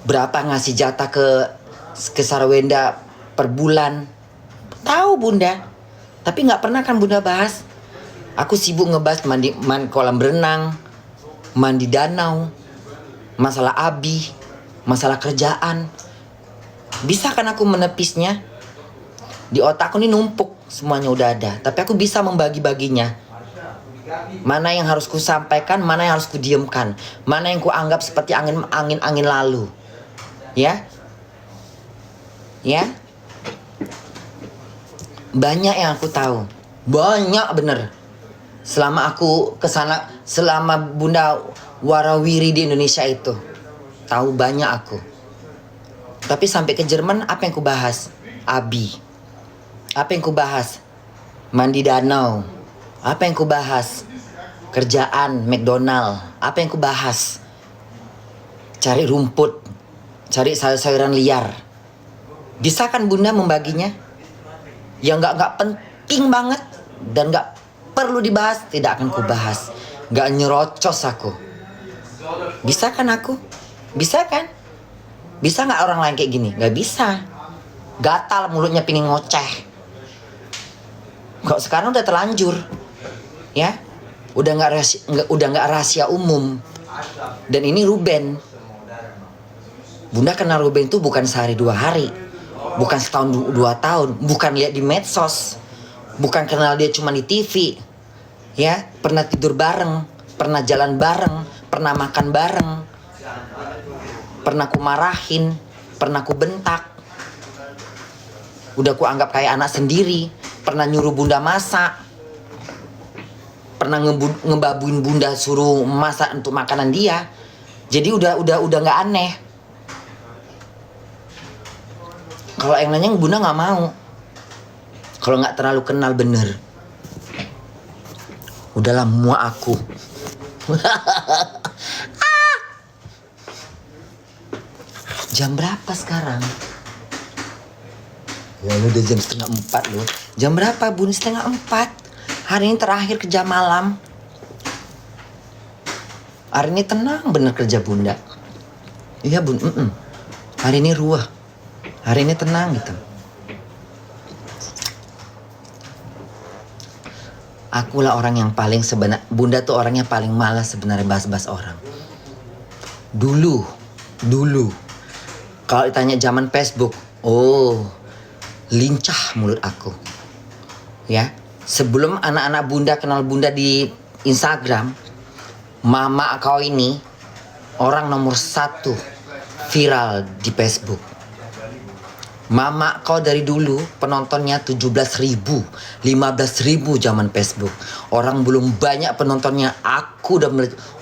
berapa ngasih jatah ke Sarawenda per bulan. Tahu Bunda. Tapi nggak pernah kan Bunda bahas. Aku sibuk ngebahas mandi kolam berenang, mandi danau, masalah abi, masalah kerjaan. Bisa kan aku menepisnya? Di otakku ini numpuk, semuanya udah ada. Tapi aku bisa membagi-baginya. Mana yang harus ku sampaikan, mana yang harus ku diamkan, mana yang ku anggap seperti angin lalu. Ya? Ya? Banyak yang aku tahu. Banyak bener. Selama aku kesana, selama Bunda warawiri di Indonesia itu, tahu banyak aku. Tapi sampai ke Jerman, apa yang ku bahas? Abi. Apa yang ku bahas? Mandi danau. Apa yang ku bahas? Kerjaan McDonald. Apa yang ku bahas? Cari rumput, cari sayur-sayuran liar. Bisa kan Bunda membaginya? Yang nggak penting banget dan nggak perlu dibahas, tidak akan ku bahas. Nggak nyerocos aku. Bisa kan aku? Bisa kan? Bisa nggak orang lain kayak gini? Nggak bisa. Gatal mulutnya pingin ngoceh. Kok sekarang udah terlanjur, ya? Udah nggak rahasia umum. Dan ini Ruben. Bunda kenal Ruben itu bukan sehari 2 hari, bukan setahun 2 tahun, bukan lihat di medsos, bukan kenal dia cuma di TV, ya? Pernah tidur bareng, pernah jalan bareng, pernah makan bareng, pernah ku marahin, pernah ku bentak, udah ku anggap kayak anak sendiri, pernah nyuruh Bunda masak, pernah ngebabuin Bunda suruh masak untuk makanan dia. Jadi udah nggak aneh. Kalau yang nanya Bunda nggak mau. Kalau nggak terlalu kenal bener. Udahlah muak aku. Jam berapa sekarang? Ya udah jam 3:30 loh. Jam berapa Bun? 3:30. Hari ini terakhir kerja malam. Hari ini tenang bener kerja Bunda. Iya Bun. Hari ini ruah. Hari ini tenang gitu. Akulah orang yang paling Bunda tuh orang yang paling malas sebenarnya bahas-bahas orang. Dulu. Kalau ditanya zaman Facebook, lincah mulut aku. Ya, sebelum anak-anak Bunda kenal Bunda di Instagram, mama kau ini orang nomor 1 viral di Facebook. Mama kau dari dulu penontonnya 17.000, 15.000 zaman Facebook. Orang belum banyak penontonnya, aku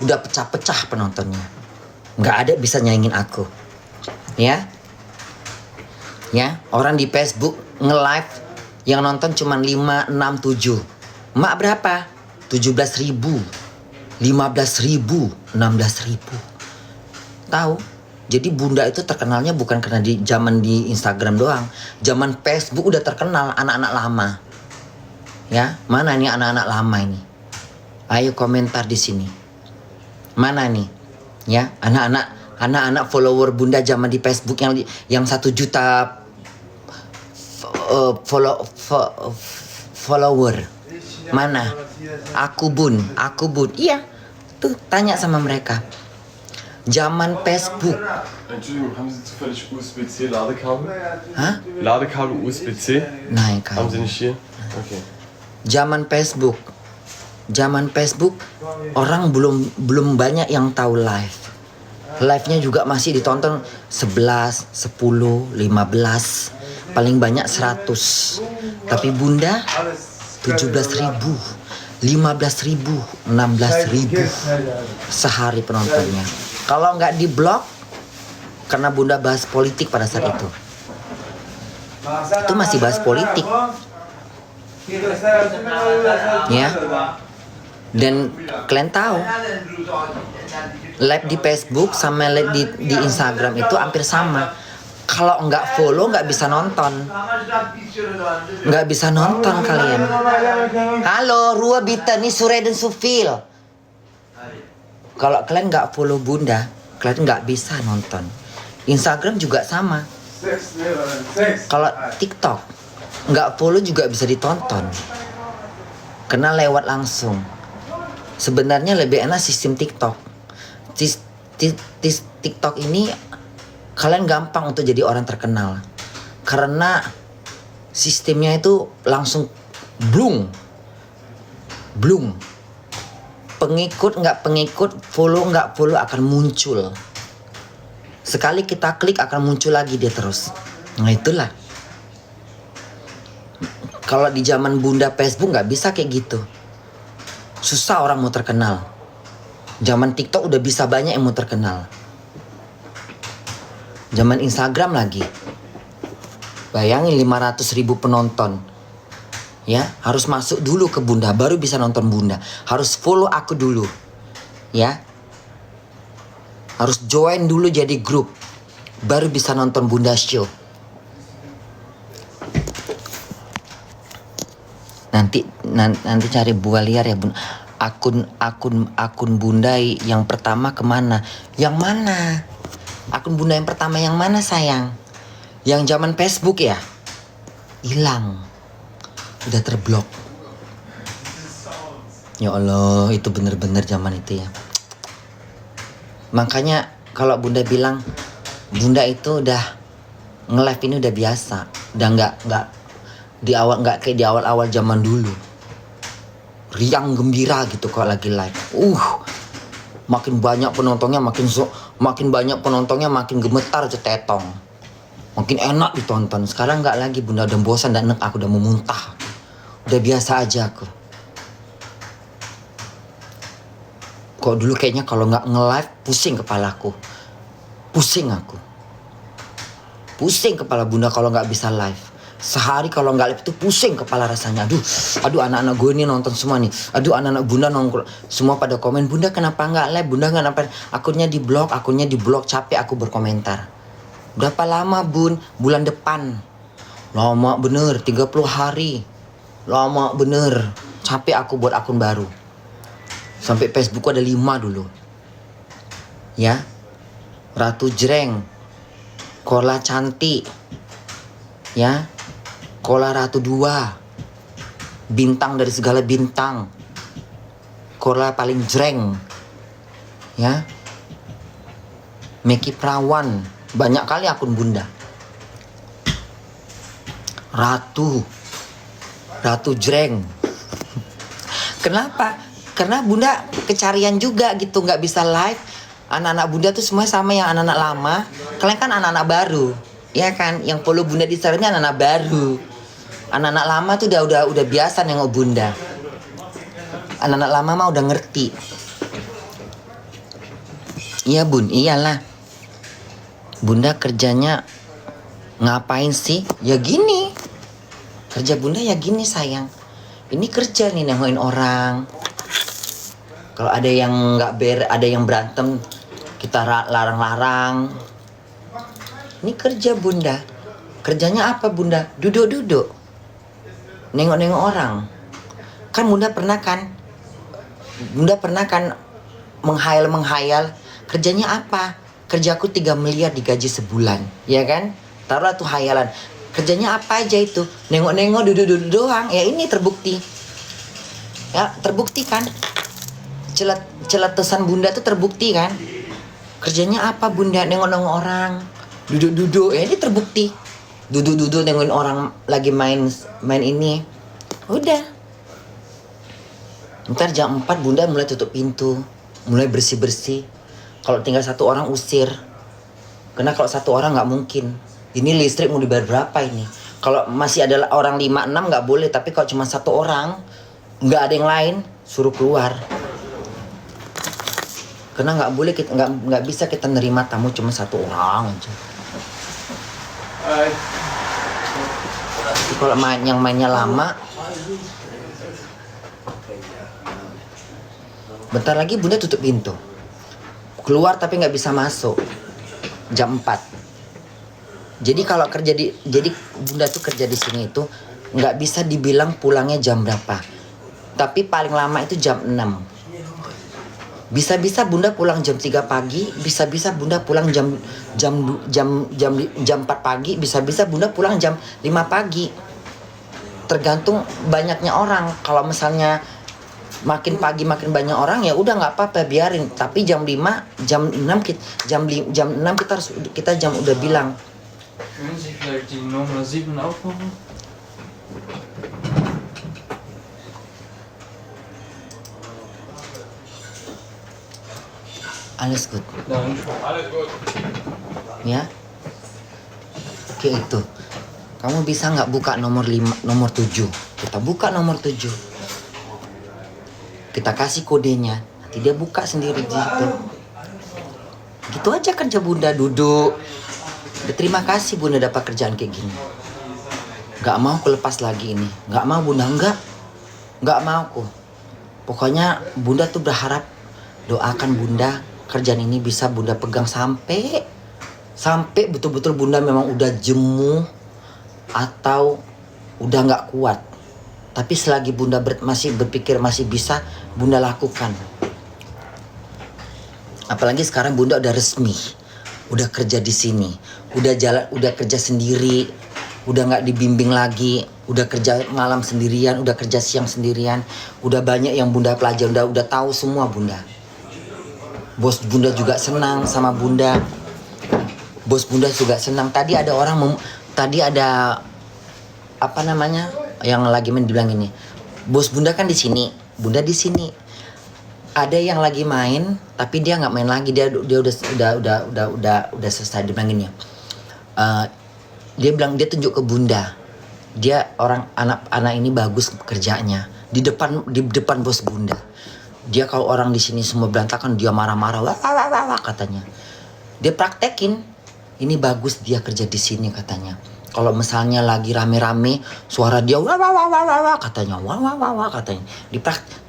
udah pecah-pecah penontonnya. Nggak ada bisa nyaingin aku. Ya, orang di Facebook nge-live yang nonton cuma 5, 6, 7. Mak berapa? 17.000, 15.000, 16.000. Tahu? Jadi Bunda itu terkenalnya bukan karena di zaman di Instagram doang. Zaman Facebook udah terkenal anak-anak lama. Ya, mana nih anak-anak lama ini? Ayo komentar di sini. Mana nih? Ya, anak-anak follower Bunda zaman di Facebook yang 1 juta follower. Mana? Aku bun. Iya. Tuh tanya sama mereka. Zaman Facebook. Entschuldigung, haben Sie zufällig USB-C Ladekabel? Hah? Ladekabel USB-C? Nein, Haben Sie nicht hier? Okay. Zaman Facebook orang belum banyak yang tahu live. Live-nya juga masih ditonton 11, 10, 15, paling banyak 100. Tapi Bunda 17.000, 15.000, 16.000 sehari penontonnya. Kalau nggak di blog, karena Bunda bahas politik pada saat itu masih bahas politik, ya. Dan kalian tahu, live di Facebook sama live di Instagram itu hampir sama. Kalau nggak follow nggak bisa nonton, kalian. Halo, Rua Bita nih Sure dan Sufil. Kalau kalian nggak follow Bunda, kalian nggak bisa nonton. Instagram juga sama. Kalau TikTok nggak follow juga bisa ditonton, karena lewat langsung. Sebenarnya lebih enak sistem TikTok. TikTok ini kalian gampang untuk jadi orang terkenal, karena sistemnya itu langsung blung. Pengikut nggak pengikut, follow nggak follow akan muncul. Sekali kita klik akan muncul lagi dia terus. Nah itulah. Kalau di zaman bunda Facebook nggak bisa kayak gitu. Susah orang mau terkenal. Zaman TikTok udah bisa banyak yang mau terkenal. Zaman Instagram lagi. Bayangin 500.000 penonton. Ya, harus masuk dulu ke bunda baru bisa nonton bunda. Harus follow aku dulu. Ya. Harus join dulu jadi grup. Baru bisa nonton Bunda Show. Nanti cari buah liar ya bun. Akun bunda yang pertama kemana? Yang mana? Akun bunda yang pertama yang mana sayang? Yang zaman Facebook ya? Hilang. Udah terblok. Ya Allah, itu bener-bener zaman itu ya. Makanya kalau bunda bilang bunda itu udah nge-live ini udah biasa, udah nggak kayak di awal zaman dulu. Riang gembira gitu kalau lagi live. Makin banyak penontonnya makin banyak penontonnya makin gemetar cetetong. Makin enak ditonton. Sekarang nggak lagi bunda, udah bosan dan enak, aku udah mau muntah. Udah biasa aja aku. Kok dulu kayaknya kalau nggak nge-live pusing kepalaku. Pusing aku. Pusing kepala bunda kalau nggak bisa live. Sehari kalau nggak live itu pusing kepala rasanya. Aduh anak-anak gue ini nonton semua nih. Aduh anak-anak bunda nongkrong. Semua pada komen, bunda kenapa nggak live? Bunda kenapa? Akunnya di blok, capek aku berkomentar. Berapa lama bun? Bulan depan. Lama bener, 30 hari. Lama bener. Capek aku buat akun baru. Sampai Facebook ada 5 dulu. Ya. Ratu Jreng. Kola Cantik. Ya. Kola Ratu 2. Bintang dari segala bintang. Kola paling jreng. Ya. Meki Prawan. Banyak kali akun bunda. Ratu Jreng. Kenapa? Karena bunda kecarian juga gitu, nggak bisa live. Anak-anak bunda tuh semua sama yang anak-anak lama. Kalian kan anak-anak baru, ya kan? Yang follow bunda di Instagram ini anak-anak baru. Anak-anak lama tuh udah biasa nengok bunda. Anak-anak lama mah udah ngerti. Iya bun, iyalah. Bunda kerjanya ngapain sih? Ya gini. Kerja bunda ya gini sayang. Ini kerja nih nengokin orang. Kalau ada yang ada yang berantem, kita larang-larang. Ini kerja bunda. Kerjanya apa bunda? Duduk-duduk. Nengok-nengok orang. Kan bunda pernah kan menghayal. Kerjanya apa? Kerjaku 3 miliar digaji sebulan. Ya kan? Taruhlah tuh hayalan. Kerjanya apa aja itu? Nengok-nengok, duduk-duduk doang. Ya ini terbukti. Ya terbukti kan? Celetusan bunda tuh terbukti kan? Kerjanya apa bunda? Nengok-nengok orang, duduk-duduk. Ya ini terbukti. Duduk-duduk nengokin orang lagi main ini. Udah. Ntar jam 4 bunda mulai tutup pintu, mulai bersih-bersih. Kalau tinggal 1 orang usir. Karena kalau 1 orang nggak mungkin. Ini listrik mau dibayar berapa ini? Kalau masih ada orang 5-6 nggak boleh. Tapi kalau cuma 1 orang, nggak ada yang lain, suruh keluar. Karena nggak bisa kita nerima tamu cuma 1 orang aja. Kalau yang mainnya lama, bentar lagi bunda tutup pintu. Keluar tapi nggak bisa masuk. Jam 4. Jadi kalau jadi bunda tuh kerja di sini itu nggak bisa dibilang pulangnya jam berapa. Tapi paling lama itu jam 6. Bisa-bisa bunda pulang jam 3 pagi, bisa-bisa bunda pulang jam 4 pagi, bisa-bisa bunda pulang jam 5 pagi. Tergantung banyaknya orang. Kalau misalnya makin pagi makin banyak orang ya udah nggak apa-apa biarin. Tapi jam 5, jam 6 jam 6 kita udah bilang. Können Sie vielleicht die Nummer 7 aufmachen? Alles gut. Danke. Ya. Oke itu. Kamu bisa nggak buka nomor 7? Kita buka nomor 7. Kita kasih kodenya. Nanti dia buka sendiri gitu. Gitu aja kerja bunda, duduk. Terima kasih bunda dapat kerjaan kayak gini. Gak mau aku lepas lagi ini. Gak mau bunda, Gak mau aku. Pokoknya bunda tuh berharap, doakan bunda kerjaan ini bisa bunda pegang sampai betul-betul bunda memang udah jemu atau udah nggak kuat. Tapi selagi bunda masih berpikir masih bisa, bunda lakukan. Apalagi sekarang bunda udah resmi, udah kerja di sini, udah kerja sendiri, udah nggak dibimbing lagi, udah kerja malam sendirian, udah kerja siang sendirian, udah banyak yang bunda pelajari, udah tahu semua bunda. Bos bunda juga senang sama bunda. Bos bunda juga senang. Tadi ada apa namanya yang lagi bilang ini. Bos bunda kan di sini, bunda di sini. Ada yang lagi main, tapi dia nggak main lagi. Dia udah selesai. Dia bilang gini. Dia bilang dia tunjuk ke bunda. Dia anak ini bagus kerjanya. Di depan bos bunda. Dia kalau orang di sini semua berantakan, dia marah-marah, wah katanya. Dia praktekin, ini bagus dia kerja di sini katanya. Kalau misalnya lagi rame-rame, suara dia wah katanya, wah katanya.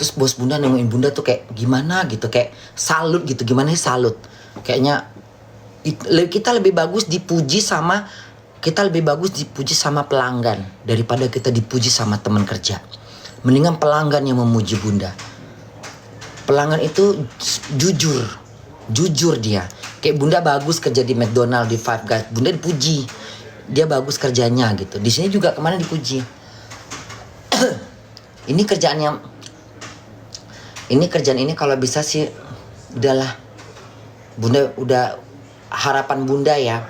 Terus bos bunda nemuin bunda tuh kayak gimana gitu, kayak salut gitu, gimana sih salut? Kayaknya kita lebih bagus dipuji sama pelanggan daripada kita dipuji sama teman kerja. Mendingan pelanggan yang memuji bunda. Pelanggan itu jujur dia. Kayak bunda bagus kerja di McDonald, di Five Guys, bunda dipuji. Dia bagus kerjanya gitu. Di sini juga kemana dipuji. Ini kerjaan ini kalau bisa sih udahlah. Bunda udah harapan bunda ya.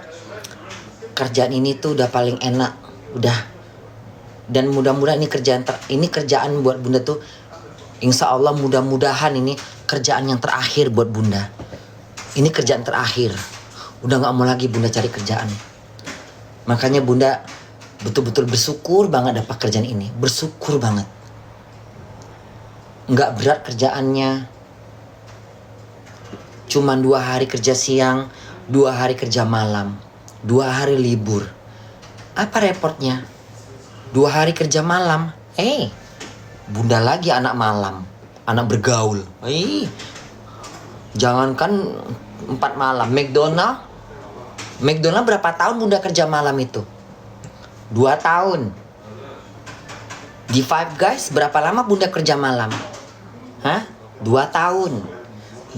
Kerjaan ini tuh udah paling enak, udah. Dan mudah-mudahan ini kerjaan buat bunda tuh, insya Allah mudah-mudahan ini kerjaan yang terakhir buat bunda. Ini kerjaan terakhir. Udah gak mau lagi bunda cari kerjaan. Makanya bunda betul-betul bersyukur banget dapat kerjaan ini. Bersyukur banget. Gak berat kerjaannya. Cuman 2 hari kerja siang, 2 hari kerja malam, 2 hari libur. Apa repotnya? 2 hari kerja malam. Bunda lagi anak malam, anak bergaul. Jangankan 4 malam. McDonald berapa tahun bunda kerja malam itu? 2 tahun. Di Five Guys berapa lama bunda kerja malam? 2 tahun.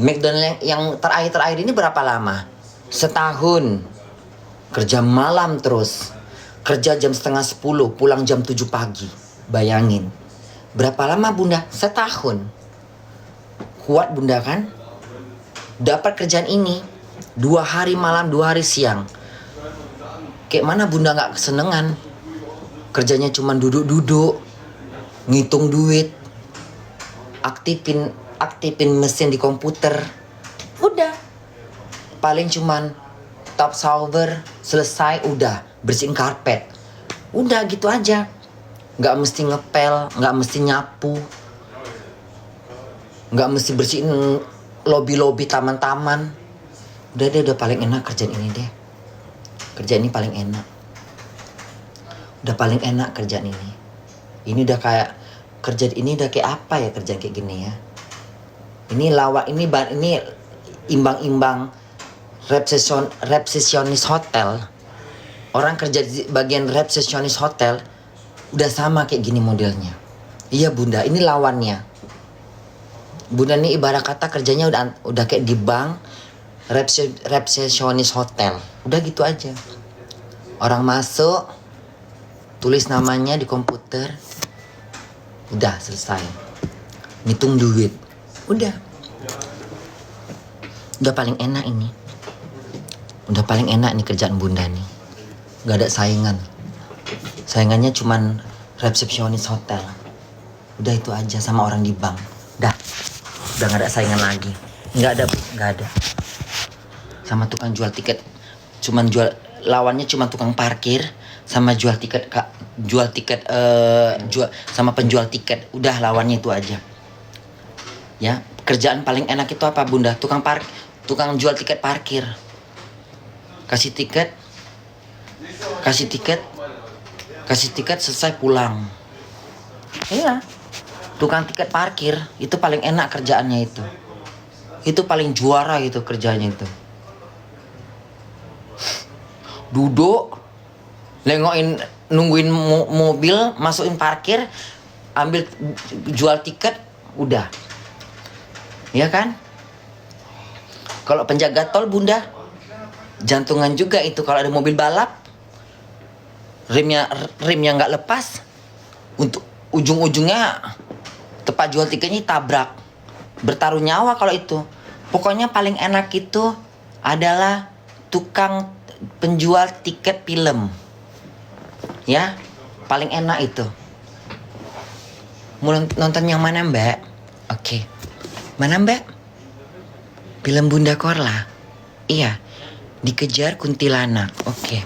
McDonald yang terakhir ini berapa lama? Setahun. Kerja malam terus. Kerja jam 9:30, pulang jam 7 pagi. Bayangin. Berapa lama bunda? Setahun. Kuat bunda kan? Dapat kerjaan ini 2 hari malam, 2 hari siang. Kayak mana bunda gak kesenengan? Kerjanya cuma duduk-duduk, ngitung duit, aktifin mesin di komputer. Udah. Paling cuman top shower, selesai, udah. Bersihin karpet. Udah gitu aja. Gak mesti ngepel, gak mesti nyapu, gak mesti bersihin lobi-lobi taman-taman. Udah paling enak kerjaan ini deh. Kerjaan ini paling enak. Udah paling enak kerjaan ini. Ini udah kayak kerjaan ini udah kayak apa ya kerjaan kayak gini ya. Ini ini imbang-imbang resepsionis hotel. Orang kerja di bagian resepsionis hotel udah sama kayak gini modelnya. Iya bunda, ini lawannya. Bunda nih ibarat kata kerjanya udah kayak di bank, resepsionis hotel. Udah gitu aja. Orang masuk, tulis namanya di komputer, udah selesai. Ngitung duit, udah paling enak ini. Udah paling enak nih kerjaan Bunda nih. Gak ada saingan. Saingannya cuman resepsionis hotel. Udah itu aja sama orang di bank. Udah gak ada saingan lagi. Gak ada. Sama tukang jual tiket. Lawannya cuma tukang parkir sama jual tiket sama penjual tiket. Udah lawannya itu aja. Ya, kerjaan paling enak itu apa Bunda? Tukang jual tiket parkir. Kasih tiket selesai pulang. Iya. Tukang tiket parkir itu paling enak kerjaannya itu. Itu paling juara gitu kerjanya itu. Duduk, nungguin mobil, masukin parkir, ambil jual tiket, udah. Iya kan? Kalau penjaga tol Bunda, jantungan juga itu kalau ada mobil balap, remnya nggak lepas, untuk ujung-ujungnya tempat jual tiketnya tabrak, bertaruh nyawa kalau itu. Pokoknya paling enak itu adalah tukang penjual tiket film, ya paling enak itu. Mau nonton yang mana Mbak? Oke. Mana Mbak? Film Bunda Korla. Iya. Dikejar kuntilanak. Oke.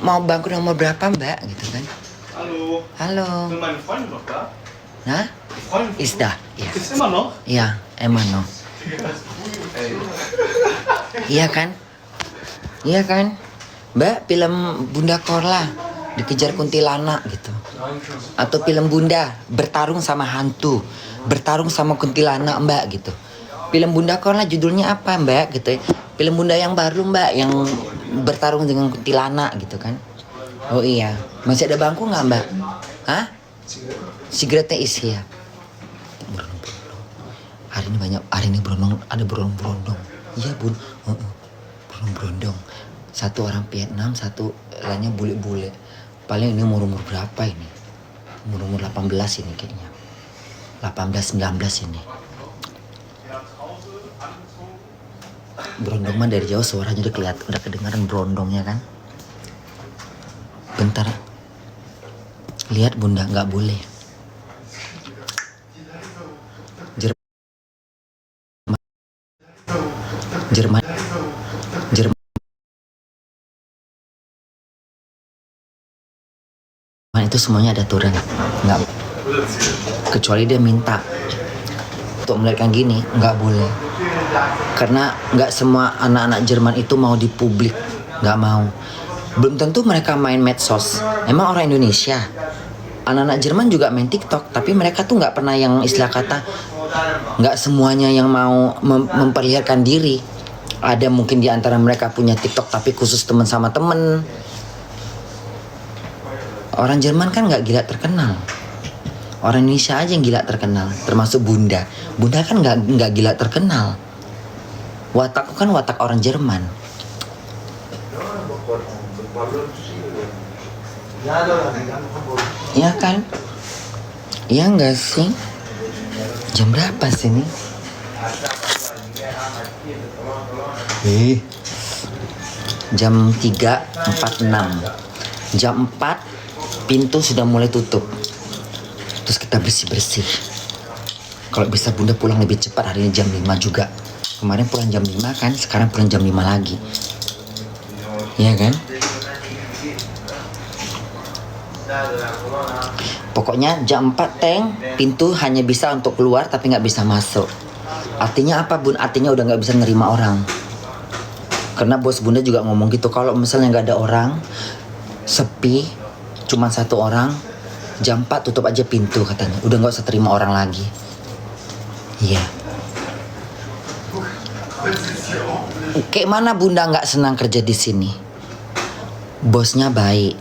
Mau bangku nomor berapa Mbak? Gitu kan. Halo. Sind meine Freunde noch da? Nah? Die Freunde? Ist da. Ja. Ist immer noch? Iya, emang no. Iya kan? Iya kan? Mbak, film Bunda Korla dikejar kuntilanak gitu. Atau film Bunda bertarung sama hantu, bertarung sama kuntilanak Mbak gitu. Film Bunda Korla judulnya apa Mbak gitu. Film Bunda yang baru Mbak yang bertarung dengan kuntilanak gitu kan. Oh iya, masih ada bangku nggak Mbak? Hah? Sigaretnya isi ya. Hari ini ada berondong. Iya Bun, berondong. Satu orang Vietnam, satu lainnya bule-bule. Paling ini umur berapa ini? Umur 18 ini kayaknya. 18-19 ini. Berondong mah dari jauh suaranya udah kedengaran berondongnya kan. Bentar. Lihat Bunda, nggak boleh. Jerman itu semuanya ada aturan, nggak, kecuali dia minta untuk melahirkan gini, nggak boleh, karena nggak semua anak-anak Jerman itu mau di publik, nggak mau. Belum tentu mereka main medsos. Emang orang Indonesia, anak-anak Jerman juga main TikTok, tapi mereka tuh nggak pernah yang istilah kata, nggak semuanya yang mau memperlihatkan diri. Ada mungkin di antara mereka punya TikTok tapi khusus teman sama temen. Orang Jerman kan nggak gila terkenal. Orang Indonesia aja yang gila terkenal, termasuk Bunda. Bunda kan nggak gila terkenal. Watakku kan watak orang Jerman. Iya kan? Iya nggak sih? Jam berapa sih nih? Jam 3.46. Jam 4 pintu sudah mulai tutup. Terus kita bersih-bersih. Kalau bisa Bunda pulang lebih cepat, hari ini jam 5 juga. Kemarin pulang jam 5 kan, sekarang pulang jam 5 lagi. Iya kan? Pokoknya jam 4 Teng, pintu hanya bisa untuk keluar tapi nggak bisa masuk. Artinya apa Bun? Artinya udah nggak bisa nerima orang. Karena bos Bunda juga ngomong gitu, kalau misalnya nggak ada orang, sepi, cuma satu orang, jam 4 tutup aja pintu katanya. Udah nggak usah terima orang lagi. Iya. Kayak mana Bunda nggak senang kerja di sini? Bosnya baik.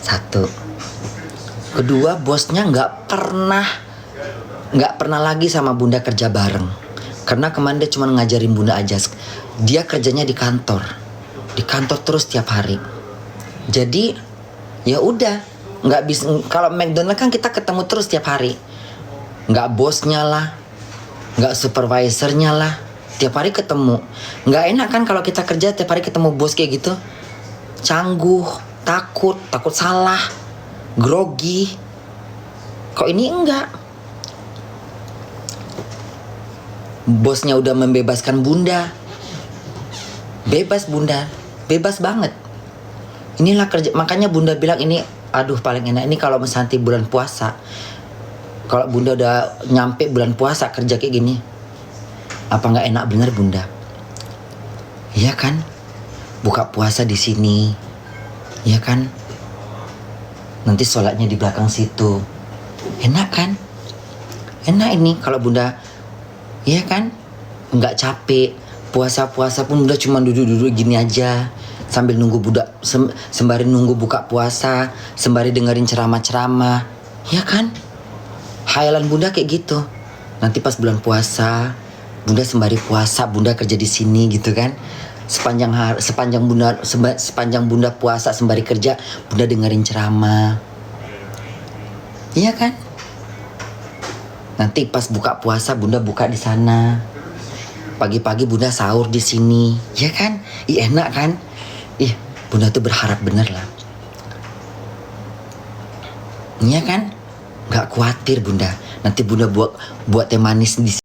Satu. Kedua, bosnya nggak pernah nggak pernah lagi sama bunda kerja bareng. Karena kemarin dia cuma ngajarin bunda aja. Dia kerjanya di kantor terus tiap hari. Jadi ya udah, nggak bisa. Kalau McDonald kan kita ketemu terus tiap hari. Nggak bosnya lah, nggak supervisornya lah, tiap hari ketemu. Nggak enak kan kalau kita kerja tiap hari ketemu bos kayak gitu. Cangguh, takut salah, grogi. Kok ini enggak? Bosnya udah membebaskan bunda. Bebas bunda, bebas banget. Inilah kerja, makanya bunda bilang ini, aduh paling enak ini kalau nanti bulan puasa. Kalau bunda udah nyampe bulan puasa kerja kayak gini, apa nggak enak bener bunda? Iya kan? Buka puasa di sini, iya kan? Nanti sholatnya di belakang situ, enak kan? Enak ini kalau bunda, iya kan? Nggak capek. Puasa-puasa pun bunda cuma duduk-duduk gini aja sambil nunggu budak, sembari nunggu buka puasa, sembari dengerin ceramah-ceramah, iya kan? Hayalan bunda kayak gitu. Nanti pas bulan puasa, bunda sembari puasa, bunda kerja di sini gitu kan. Sepanjang bunda puasa sembari kerja, bunda dengerin ceramah. Iya kan? Nanti pas buka puasa bunda buka di sana. Pagi-pagi bunda sahur di sini. Iya kan? Ih enak kan? Ih, bunda tuh berharap bener lah. Iya kan? Gak khawatir bunda. Nanti bunda buat teh manis di